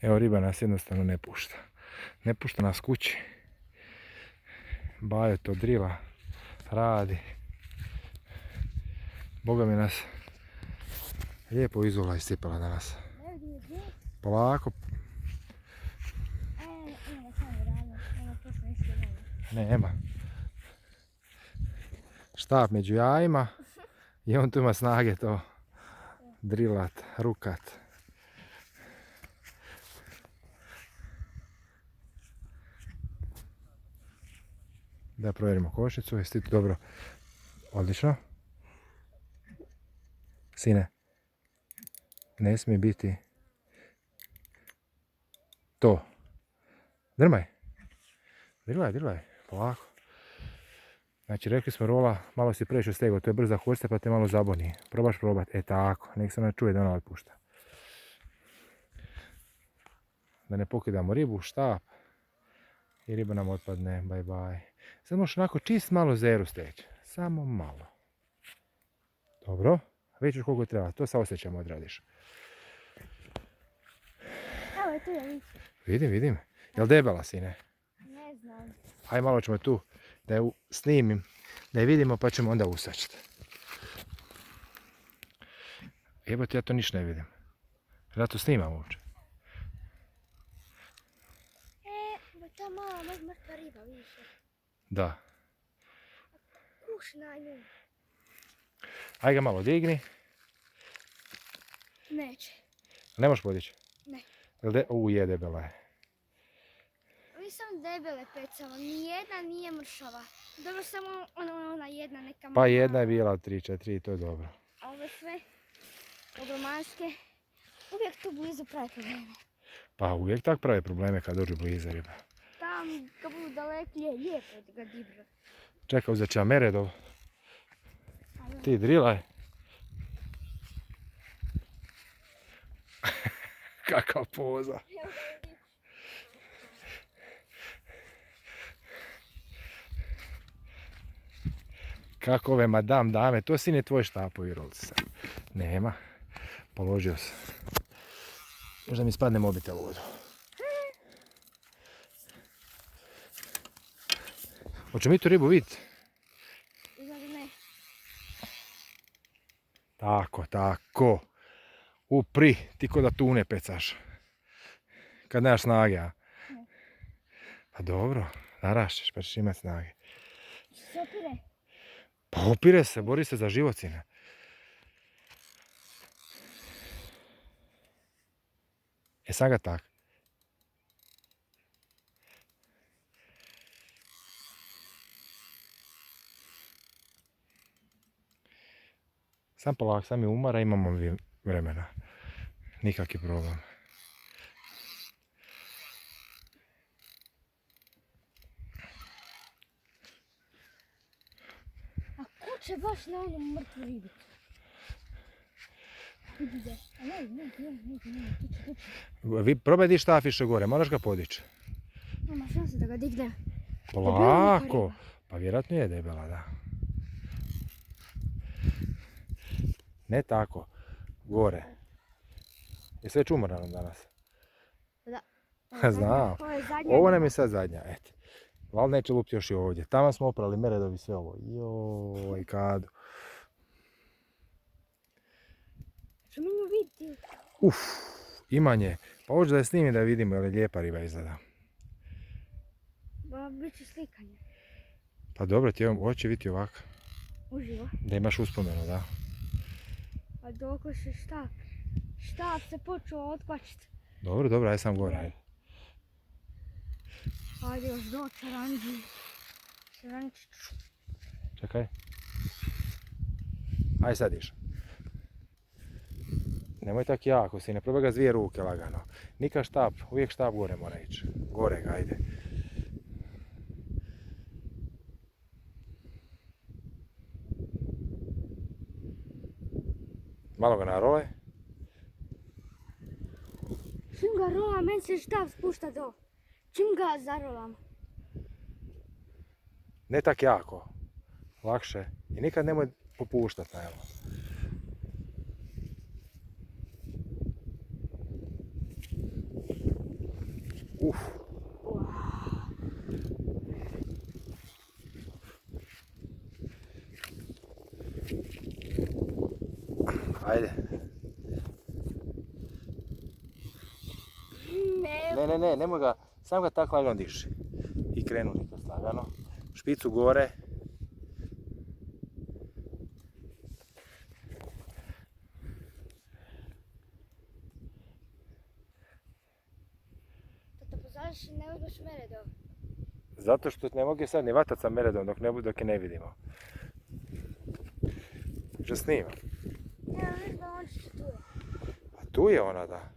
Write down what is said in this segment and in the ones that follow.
Evo, riba nas jednostavno ne pušta. Ne pušta nas kući. Bajo to drila, radi. Boga mi nas lijepo izula iscipala danas. Polako. Nema. Štap među jajima i on tu ima snage to drilat, rukat. Da provjerimo košnicu, jesi ti tu dobro? Odlično. Sine, ne smije biti to. Drmaj. Drmaj, polako. Znači, rekli smo rola, malo si previše stego, to je brza horsta pa te malo zaboni. Probaš probat, tako, nek se ona čuje da ona otpušta. Da ne pokidamo ribu, štap. I riba nam otpadne, bye bye. Sad možeš onako čist malo zeru steći, samo malo. Dobro, vidiš koliko treba, to sa osjećamo odradiš. Evo je tu je lice. Vidim. Jel debela, sine? Ne znam. Hajde malo ćemo tu da je snimim, da je vidimo pa ćemo onda usačiti. Jebote, ja to ništa ne vidim. Ja to snimam uopće. Ta mala mrtva riba, vidiš. Da. Kuš na nju. Ajde ga malo digni. Neće. Ne možeš podići? Ne. Je debela je. Vi sam debele pecala, nijedna nije mršava. Dobro, samo ona jedna neka mala. Pa jedna je bila 3-4, to je dobro. A ove sve ogromanske, uvijek tu blizu prave probleme. Pa uvijek tak prave probleme kad dođu blizu riba. Tam, kad budu daleklije, lijepo da ga dibra. Čekaj, uzet ću Meredov. Ti drilaj. Kakav poza. Kako ove madam dame, to si ne tvoj štapovi rolci sad. Nema. Položio sam. Možda mi spadne mobitel u vodu. Hoće mi tu ribu vidjeti? Ne. Tako. Upri, ti ko da tune pecaš. Kad nemaš snage, a? Ne. Pa dobro, narašćeš pa ćeš imati snage. Se opire? Pa opire se, bori se za život, sine. Sam ga tak. Sam polak, sam je umara, imamo vremena. Nikakvi problem. A kuće baš na onu mrtvu ribicu. Vidi, a ne, Vi probaj di štaf više gore, moraš ga podići. nema šanse da ga dignem. Polako. Pa vjerojatno je debela, da. Ne tako. Gore. Jesi već umoran danas? Da. Znam. Ovo nam je sad zadnja, eto. Val neće lupiti još i ovdje. Tamo smo oprali Meredov i sve ovo. Joj, kadu. Što mi nju vidjeti? Imanje. Pa hoću da je snimim da je vidimo, jer je lijepa riba izgleda. Ba, bit će slikanje. Pa dobro, ti hoće biti ovako. Uživo. Da imaš uspomenu, da. A dok se štap. Štap se počeo otkvačiti. Dobro, aj sam gore, ajde. Ajde još do čaranđi. Čarančiću. Čekaj. Aj sad iš. Nemoj tak jako, sine, probaj ga s 2 ruke lagano. Nikad štap, uvijek štap gore mora ići. Gore ga, ajde. Malo ga narolaj. Čim ga rolam, meni se štap spušta do. Čim ga zarolam. Ne tak jako. Lakše. I nikad nemoj popuštat na evo. Uf. Ajde. Ne, nemoj ga, sam ga tako lagano diši. I krenu nikad lagano. Špicu gore. Tata, poznaš, ne uzmeš meredov. Zato što ne mogu sad ni vatat sa meredom dok je ne vidimo. Že snima. Evo, viš balončić tu je. A tu je ona, da.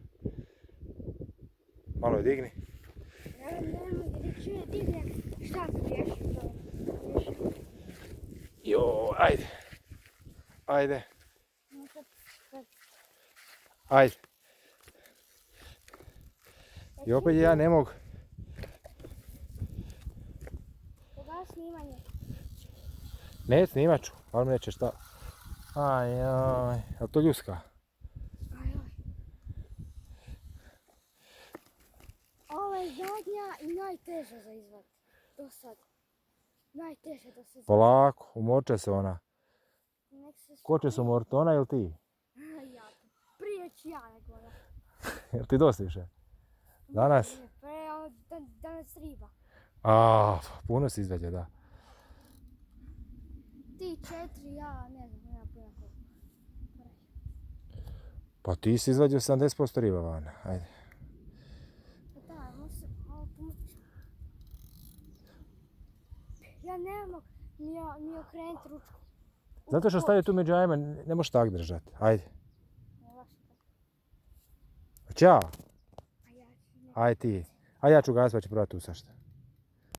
Malo je digni. Nemoj da čuje digne. Šta priješ? Jo, ajde. Ajde. Ajde. I opet ja ne mogu. Pogledaj snimanje. Ne, snimat ću, ali mi neće šta. Ajaj, je to ljuska? Ovo je zadnja i najteža za izvad. Do sad. Najteže da se izvad. Polako, umorče se ona. Nek se Ko će se umoriti, ona ili ti? Ja, prije ću ja nego ona. Jel ti dosta više? Danas? Danas riba. Puno si izveđe, da. Ti 4, ja ne znam, nema pojma koliko. Pa ti si izvađao 70% riba van, ajde. Pa da, možda malo pomoći. Ja ne mogu ni okrenuti ručku. Zato što stavio tu među ajme, ne možeš tak držati, ajde. Ćao, A ja ću ne. ajde ti. Ajde ja ću gas pa ću probati tu sašta.